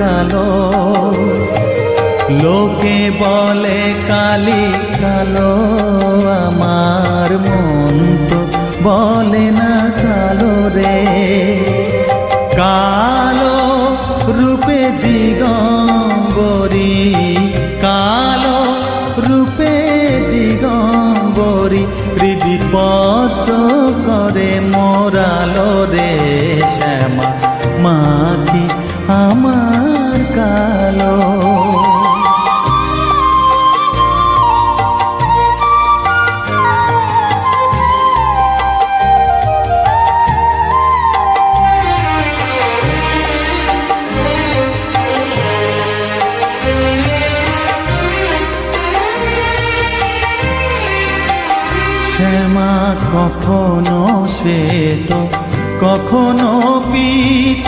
কালো। লোকে বলে কালি কালো, আমার মন তো বলে না কালো রে। কালো রূপে দিগম্বরী, কালো রূপে দিগম্বরী, হৃদিপদ্ম করে মোরালো রে শ্যামা, মা কি আমার কালো। শ্যামা কখনো শ্বেত, কখনো পীত,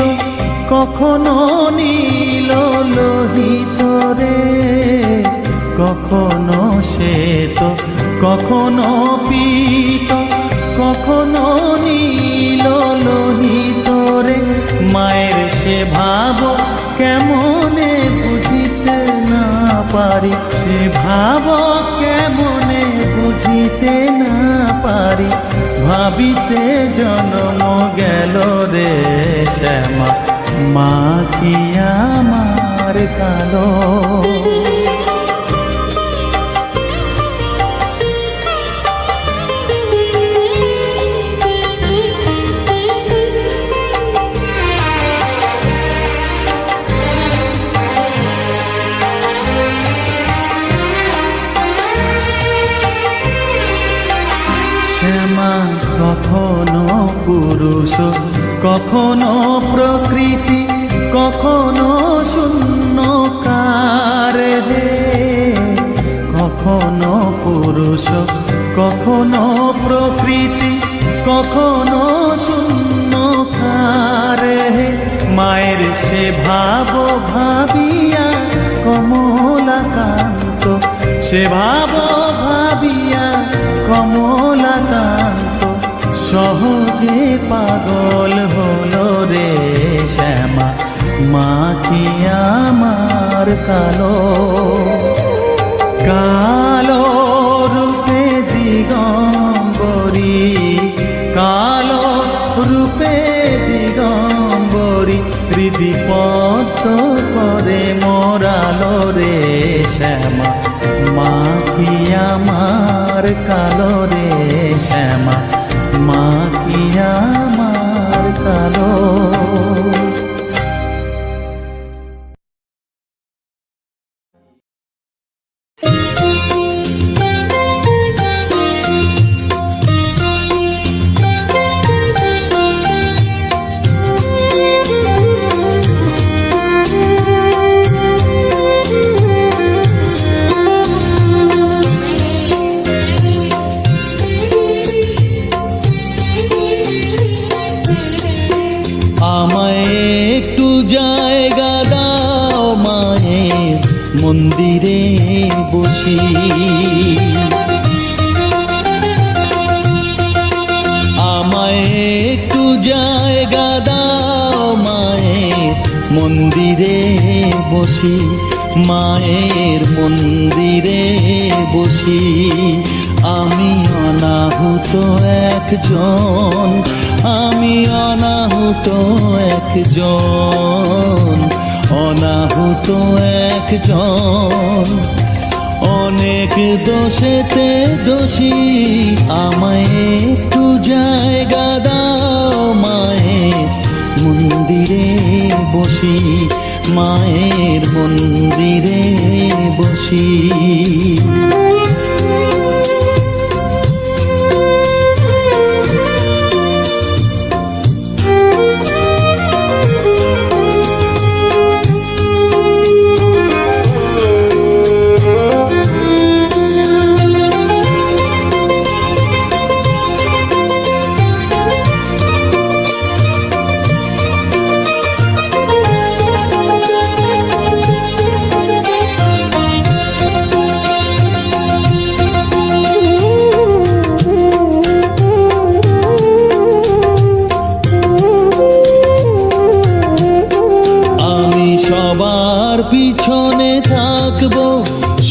কখনো নীল লোহিত রে। কখনো শ্বেত, কখনো পীত, কখনো নীল লোহিত রে। মায়ের সে ভাব কেমনে বুঝিতে না পারি, সে ভাব কেমনে বুঝিতে না পারি, ভাবিতে জন্ম গেল রে শ্যামা, মা কি আমার কালো। শ্যামা কখনো পুরুষ, কখনো প্রকৃতি, কখনো শূন্যকার রে। কখনো পুরুষ, কখনো প্রকৃতি, কখনো শূন্যকার হে। মায়ের সে ভাব ভাবিয়া কমলাকান্ত, সে ভাব ভাবিয়া কমলাকান্ত, সহজে পাগল হলো রে শ্যামা, মা কি আমার কালো। কালো রূপে দিগম্বরী, কালো রূপে দিগম্বরী, হৃদিপদ্ম করে মোরালো রে শ্যামা, মা কি আমার কালো রে শ্যামা, মা কি আমার কালো। মন্দিরে বসি আমায় একটু জায়গা দাও, মায়ের মন্দিরে বসি, মায়ের মন্দিরে বসি। আমি অনাহুত একজন, আমি অনাহুত একজন, অনাহুত একজন, অনেক দোষেতে দোষী। আমায় একটু জায়গা দাও, মায়ের মন্দিরে বসি, মায়ের মন্দিরে বসি।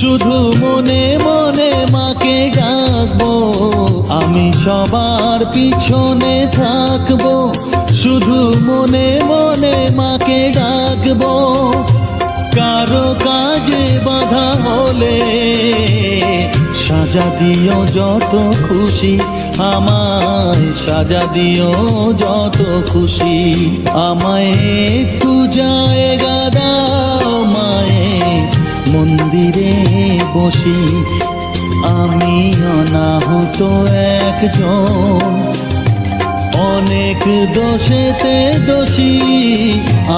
শুধু মনে মনে মাকে ডাকবো, আমি সবার পিছনে থাকবো, শুধু মনে মনে মাকে ডাকবো। কারো কাজে বাধা হলে সাজা দিও যত খুশি, আমায় সাজা দিও যত খুশি। আমায় একটু জায়গা দাও মায়ের মন্দিরে বসি, আমি অনাহুত একজন, অনেক দোষেতে দোষী।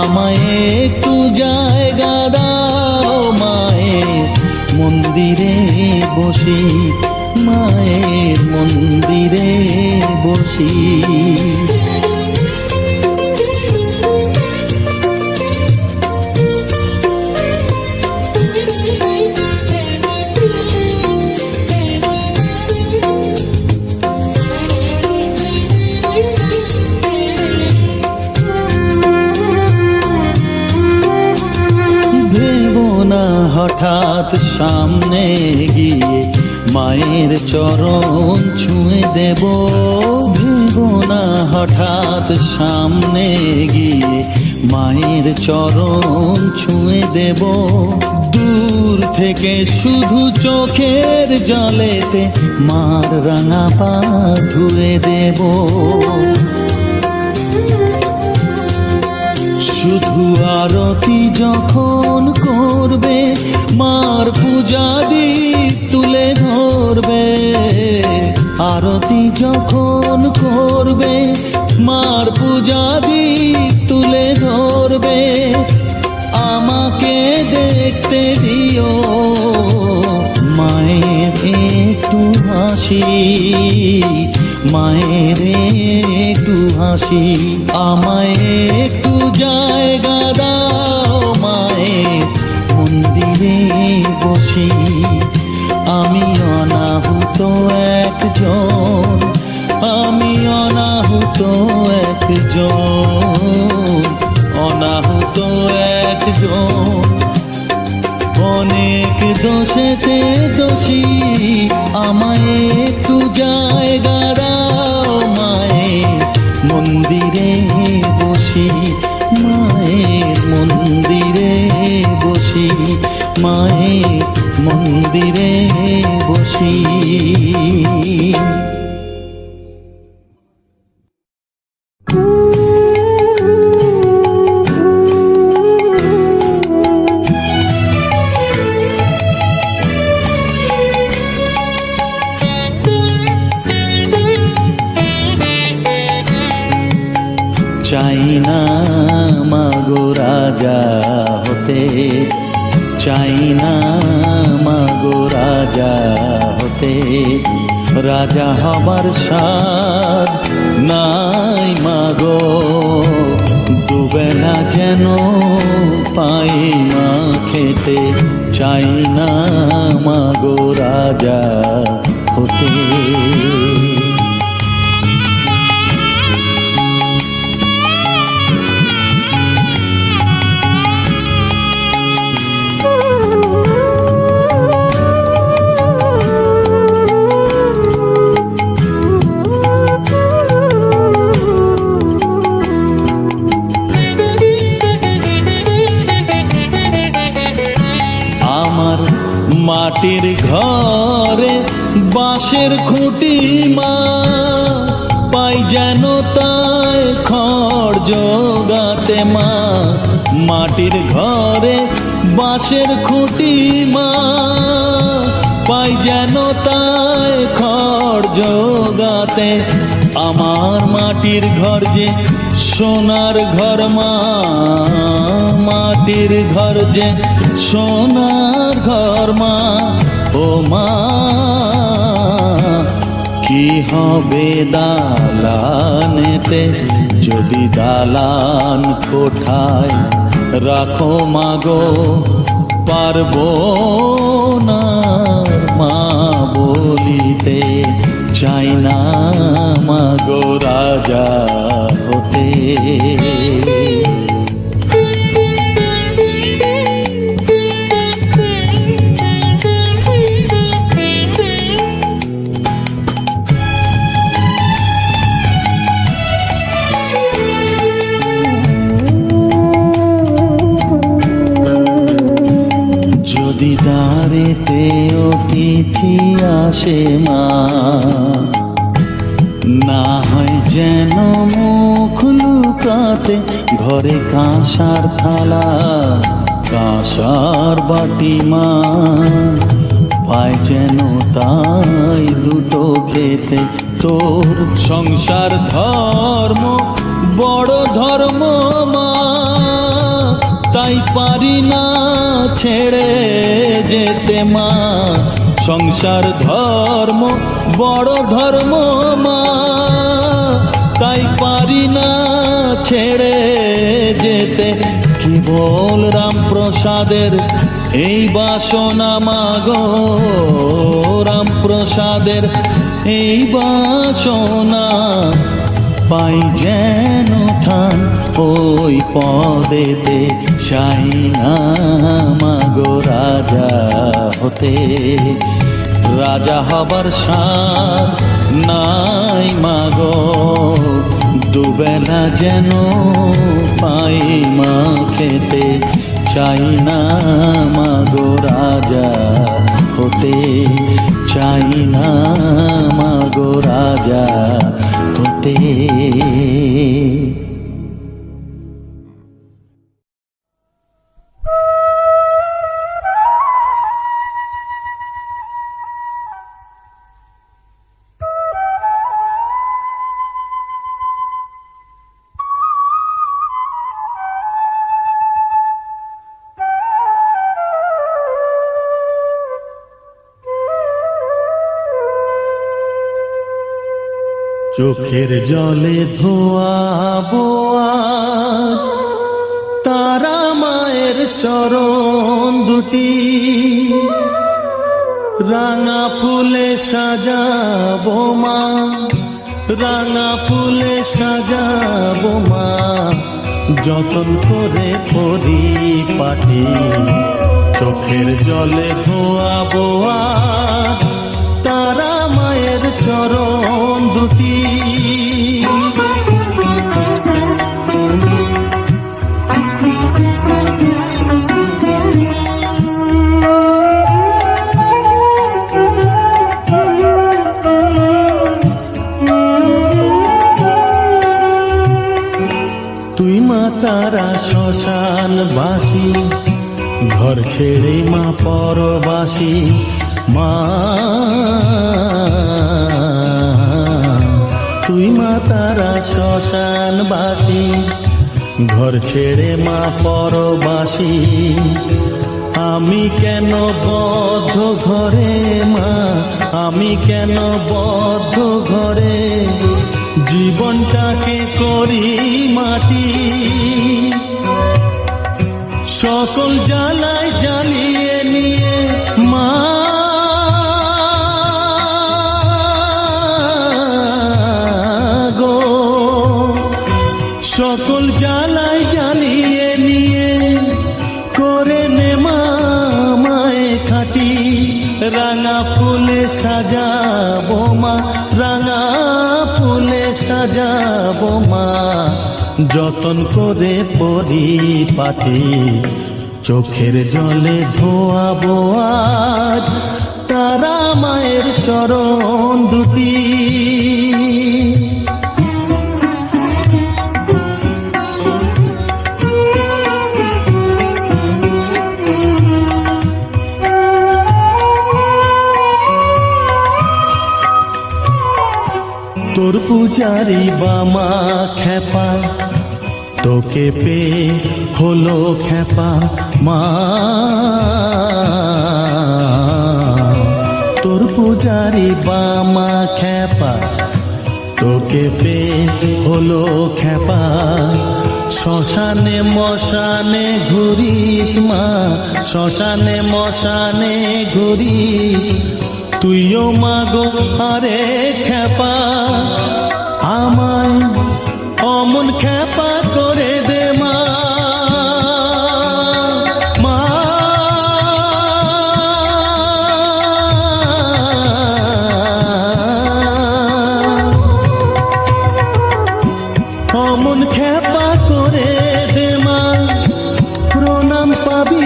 আমায় একটু জায়গা দাও মায়ের মন্দিরে বসি, মায়ের মন্দিরে বসি। হঠাৎ সামনে গিয়ে মায়ের চরণ ছুঁয়ে দেব, ভেবো না হঠাৎ সামনে গিয়ে মায়ের চরণ ছুঁয়ে দেব। দূর থেকে শুধু চোখের জলেতে মার রাঙা পা ধুয়ে দেব। শুধু আরতি যখন করবে মার পূজা দীপ তুলে ধরবে, আরতি যখন করবে মার পূজা দীপ তুলে ধরবে। আমাকে দেখতে দিও মায়ের একটু হাসি, মায়ের একটু হাসি। আমায় একটু জায়গা দাও মায়ের মন্দিরে বসি, আমি অনাহুত একজন, আমি অনাহুত একজন, অনাহুত একজন, অনেক দোষেতে দোষী। আমায় একটু জায়গা দাও মায়ের মন্দিরে বসি, মায়ের মন্দিরে বসি, মায়ের মন্দিরে বসি। চাই না মাগো রাজা হতে, চাই না মাগো রাজা হতে, রাজা হবার স্বাদ নাই মাগো। দুবেলা যেন পাই মা খেতে, চাই না মাগো রাজা হতে। মাটির ঘরে বাঁশের খুঁটি মা, পাই যেন তাই খড় জোগাতে মা। মাটির ঘরে বাঁশের খুঁটি মা, পাই যেন তাই খড় জোগাতে। আমার মাটির ঘর যে সোনার ঘর মা, মাটির ঘর যে সোনার ঘর মা। ও মা কি হবে দালানেতে যদি দালান কোঠায় রাখো মাগো, পারবো না মা বলিতে। চাই না মাগো রাজা হতে। দিদারেতে অতিথি আসে মা, না হয় যেন মুখ লুকাতে ঘরে কাঁসার থালা কাঁসার বাটি মা, পায় যেন তাই দুটো খেতে। তোর সংসার ধর্ম বড় ধর্ম মা, তাই পারি না ছেড়ে যেতে মা। সংসার ধর্ম বড় ধর্ম মা, তাই পারি না ছেড়ে যেতে। কেবল রামপ্রসাদের এই বাসনা মাগো, রামপ্রসাদের এই বাসনা, পাই যেন ঠান ওই পদেতে। চাই না মাগো রাজা হতে, রাজা হবার সার নাই মাগো, দুবেলা যেন পাই মা খেতে। চাই না মাগো রাজা হতে, চাই না মাগো রাজা হতে। চোখের জলে ধোয়াবো আজ তারা মায়ের চরণ দুটি, রাঙা ফুলে সাজাবো মা, রাঙা ফুলে সাজাবো মা, যতন করে পরিপাটি। চোখের জলে ধোয়াবো আজ তারা মায়ের চরণ দুটি, তুই মা তারা শ্মশানবাসী, ঘর ছেড়ে মা পরবাসী মা, তুই মা তারা শ্মশানবাসী, ঘর ছেড়ে মা পরবাসী। আমি কেন বদ্ধ ঘরে মা, আমি কেন বদ্ধ ঘরে, জীবনটাকে করি মাটি। সকল জ্বালায় জ্বালিয়ে নিয়ে মা গো, সকল জ্বালায় জ্বালিয়ে নিয়ে করে নে মা মায়ে খাটি। রাঙা ফুলে সাজাবো মা, রাঙা ফুলে সাজাবো মা, যতন করে পরিপাটি। চোখের জলে ধোয়াবো আজ তারা মায়ের চরণ দুটি। তোর পূজারি বামা খেপা, তোকে পে হলো খেপা মা, তোর পূজারি বামা খেপা, তোকে পে হলো খেপা। শ্মশানে মশানে ঘুরিস মা, শ্মশানে মশানে ঘুরিস, তুইও মাগো আরে খেপা। আমায় অমন খেপা করে দে মা, মা অমন খেপা করে দে মা, প্রণাম পাবি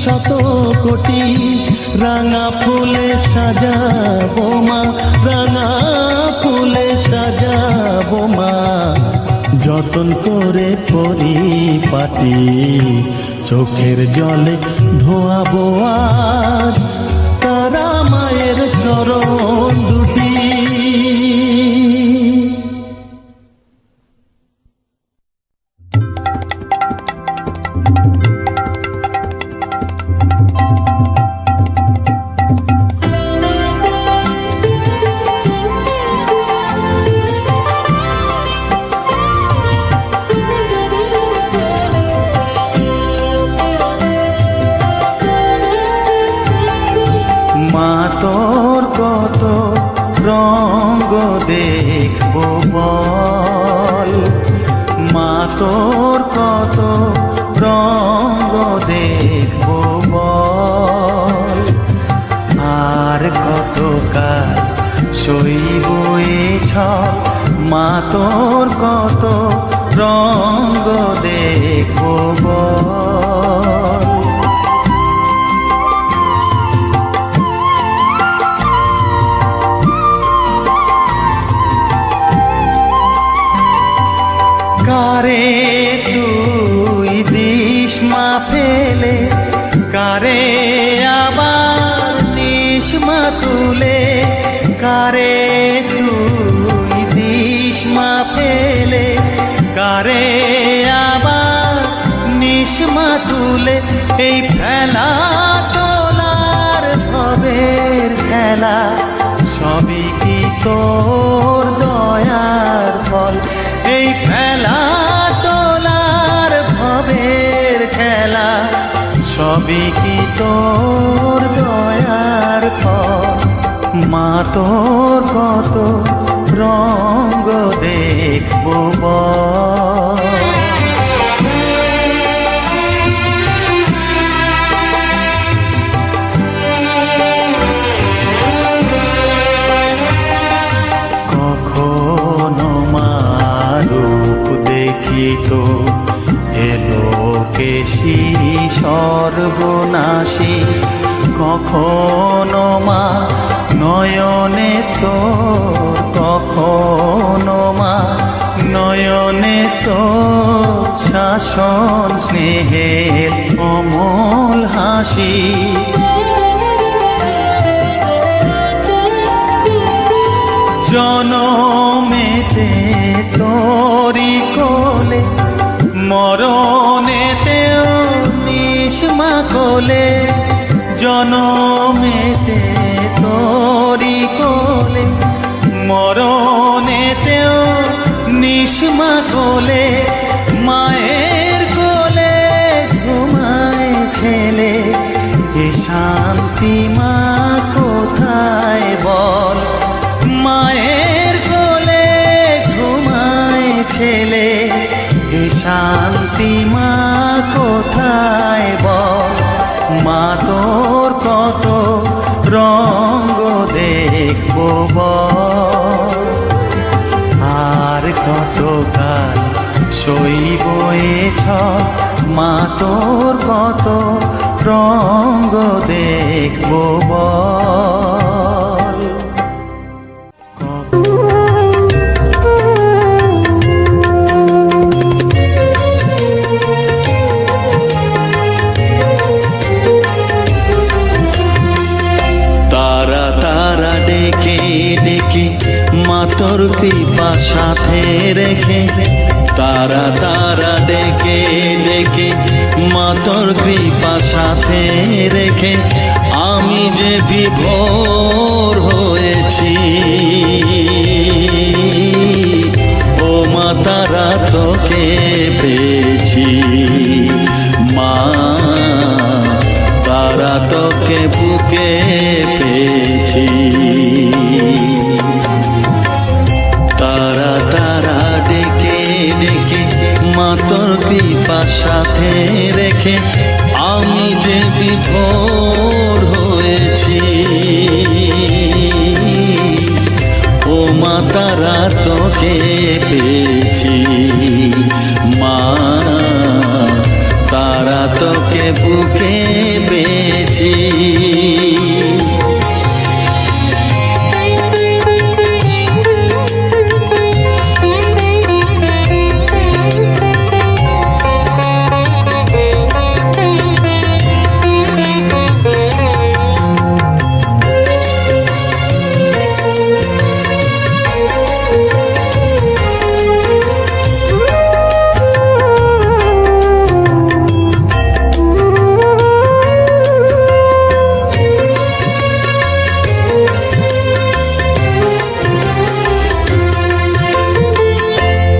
শত কোটি রাঙা ফুলে সাজাবো মা, রাঙা ফুলে সাজাবো মা, যতন করে পরিপাটি চোখের জলে ধোয়াবো আজ তারা মায়ের চরণ দুটি। মা তোর কত রঙ্গ দেখবো বল, মা তোর কত রঙ্গ দেখবো বল, আর কত কাল সইব এ ছল, মা তোর কত রঙ্গ দেখবো বল। কারে তুই দিস মা ফেলে, কারে আবার নিস মা তুলে, কারে তুই দিস মা ফেলে, কারে আবার নিস মা তুলে, এই ফেলা তোলার ভবের খেলা সবই কি তোর দয়ার ফল, এই ফেলা তোলার ভবের খেলা সবই কি তোর দয়ার ফল। মা তোর কত রঙ্গ দেখবো বল। কখনো মা রূপ দেখিতো এলো কেশি সর্বনাশী, কখনো মা নয়নে তোর, কখনো মা নয়নে তোর শাসন স্নেহের অমল হাসি, জনমেতে তোরি কোলে, মরণেতেও নিস মা কোলে, জনমেতে তোরি কোলে, মরণেতেও নিস মা কোলে, মায়ের কোলে ঘুমায় ছেলে, এ শান্তি মা কোথায় বল, মায়ের কোলে ঘুমায় ছেলে, এ শান্তি মা কোথায় বল। মা তোর কত রঙ্গ দেখবো বল, আর কত কাল সইব এ ছল, মা তোর কত রঙ্গ দেখবো বল। তারা তারা ডেকে ডেকে মা তোর কৃপা সাথে রেখে, তারা তারা ডেকে ডেকে মা তোর কৃপা সাথে রেখে, আমি যে বিভোর হয়েছি, ও মা তারা তোকে পেয়েছি, মা তারা তোকে বুকে পেয়েছি, তারা তারা ডেকে ডেকে মা তোর কৃপা সাথে রেখে, আমি যে বিভোর হয়েছি, ও মা তারা তোকে পেয়েছি, মা তারা তোকে বুকে পেয়েছি।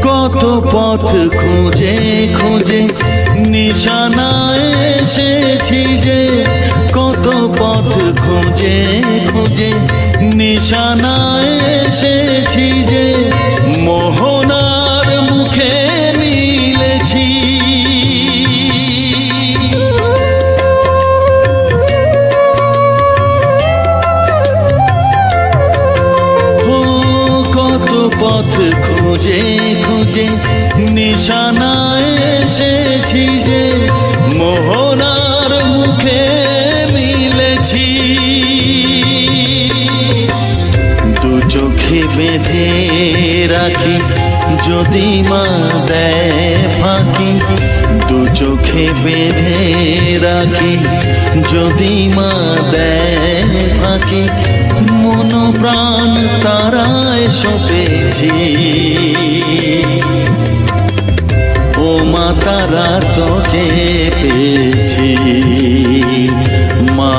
কত পথ খুঁজে খুঁজে নিশানায় এসেছি যে, কত পথ খুঁজে খুঁজে নিশানায় এসেছি যে, মোহনার মুখে মিলেছি। কত পথ খুঁজে খুঁজে নিশানায় এসেছি যে, মোহনার মুখে মিলেছি। দু চোখে বেঁধে রাখি যদি মা দেয় ফাঁকি, দু চোখে বেঁধে রাখি যদি মা দেয় ফাঁকি, মন প্রাণ তারায় সপেছি। ও মা তারা তোকে পেয়েছি, মা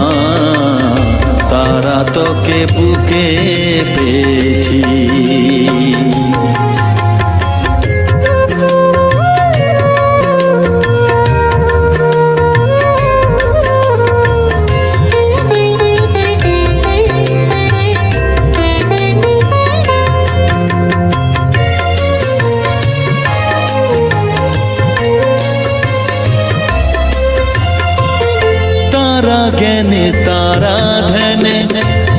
তারা তোকে বুকে পেয়েছি। তারা জ্ঞানে তারা ধ্যানে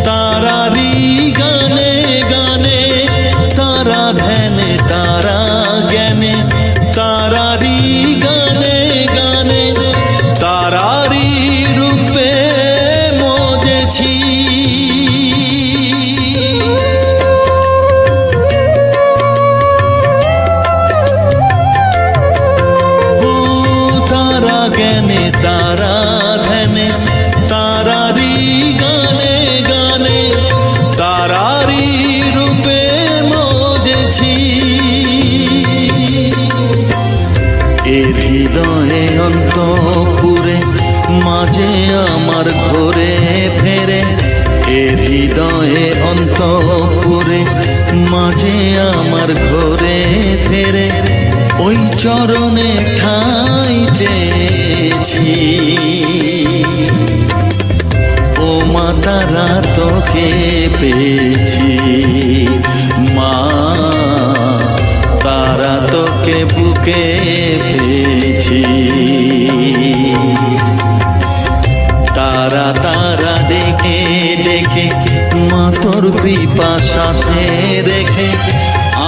তারারি গানে গানে, তারা ধ্যানে তারা জ্ঞানে তারারি গানে গানে, তারারি রূপে মজেছি। ও তারা জ্ঞানে তারা ধ্যানে তারারি গানে গানে, তারারি রূপে মজেছি। এর হৃদয়ে অন্তপুরে মাঝে আমার ঘরে ফেরে, এর হৃদয়ে অন্তপুরে মাঝে আমার ঘরে ফেরে, ওই চরণে ঠাঁই চেয়েছি। ও মা তারা তোকে পেয়েছি, মা তারা তোকে বুকে পেয়েছি। তারা তারা ডেকে ডেকে মা তোর কৃপা সাথে রেখে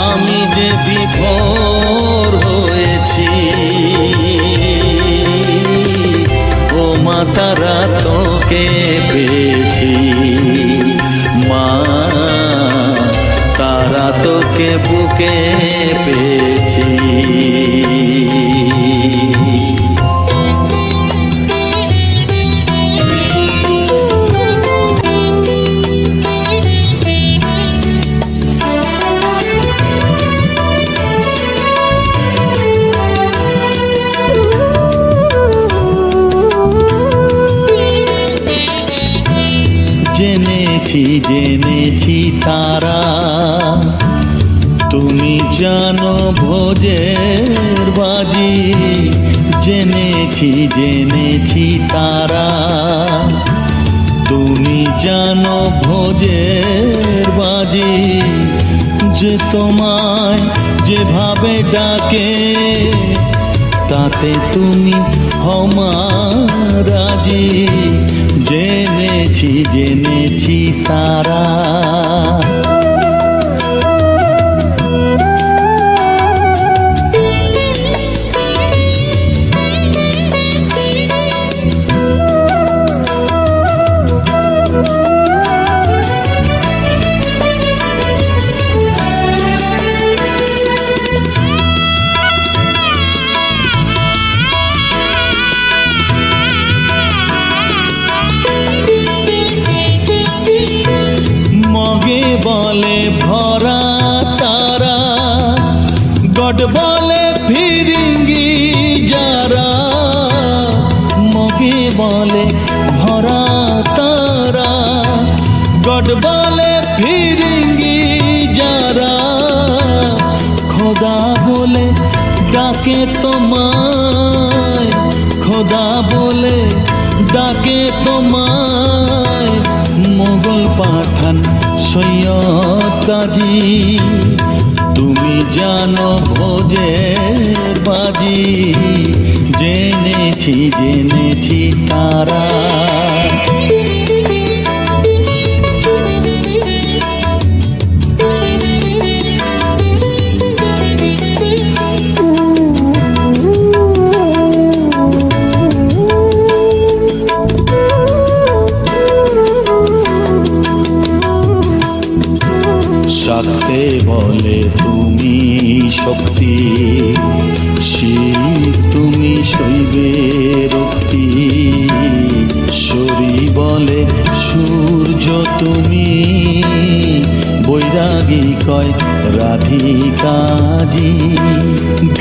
আমি যে বিভোর হয়েছি। ও মা তারা তোকে পেয়েছি, মা তারা তোকে বুকে পেয়েছি। জেনেছি জেনেছি তারা তুমি জানো ভোজের বাজি, জেনেছি জেনেছি তারা তুমি জানো ভোজের বাজি, যে তোমায় যেভাবে ডাকে তাতে তুমি হও মা রাজি। জেনেছি জেনেছি তারা শিবে বলে ভরা তারা, গড বলে ফিরিঙ্গি যারা, খোদা বলে ডাকে তোমায়, খোদা বলে ডাকে তোমায়। মোগল পাঠান সৈয়দ কাজী, তুমি জানো ভোজের বাজি, জেনেছি জেনেছি তারা। শাক্তে বলে তুমি শক্তি, শিব তুমি শৈবে রক্তি, শরী বলে সূর্য তুমি, বৈরাগী কয় রাধিকাজি,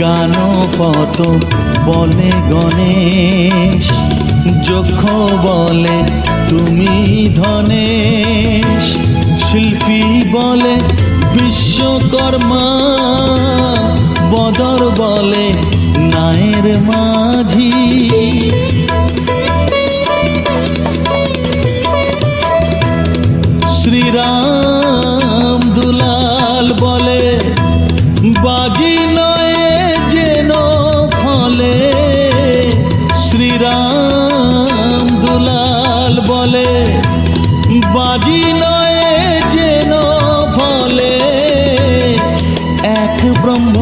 গানপত বলে গণেশ, যক্ষ বলে তুমি ধনেশ, শিল্পী বলে বিশ্বকর্মা, বদর বলে নায়ের মাঝি। শ্রীরাম দুলাল বলে বাজি নয় যেন ফলে, শ্রীরাম দুলাল বলে বাজি নয় যেন ফলে। এক ব্রহ্ম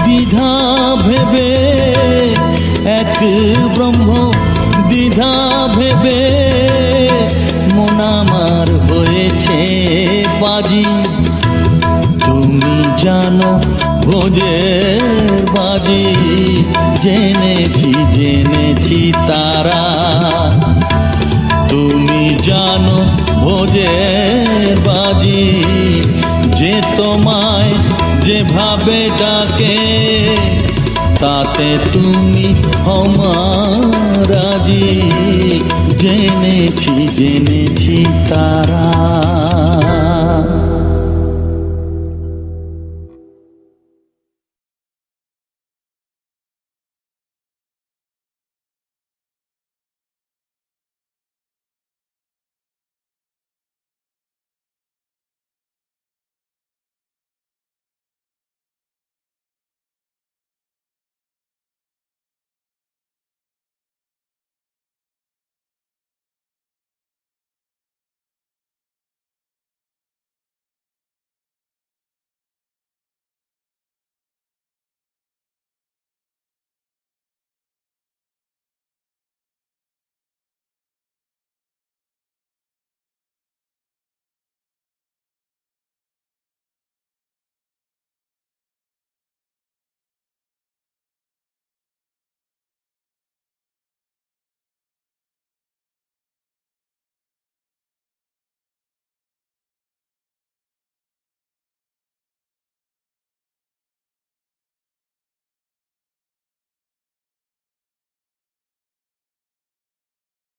দ্বিধা ভেবে, এক ব্রহ্ম দ্বিধা ভেবে, মন আমার হয়েছে বাজি, তুমি জানো ভোজের বাজি, জেনেছি জেনেছি তারা। তুমি জানো ভোজের বাজি, যে তোমায় যেভাবে ডাকে, তাতে তুমি আমার রাজি, জেনেছি জেনেছি তারা।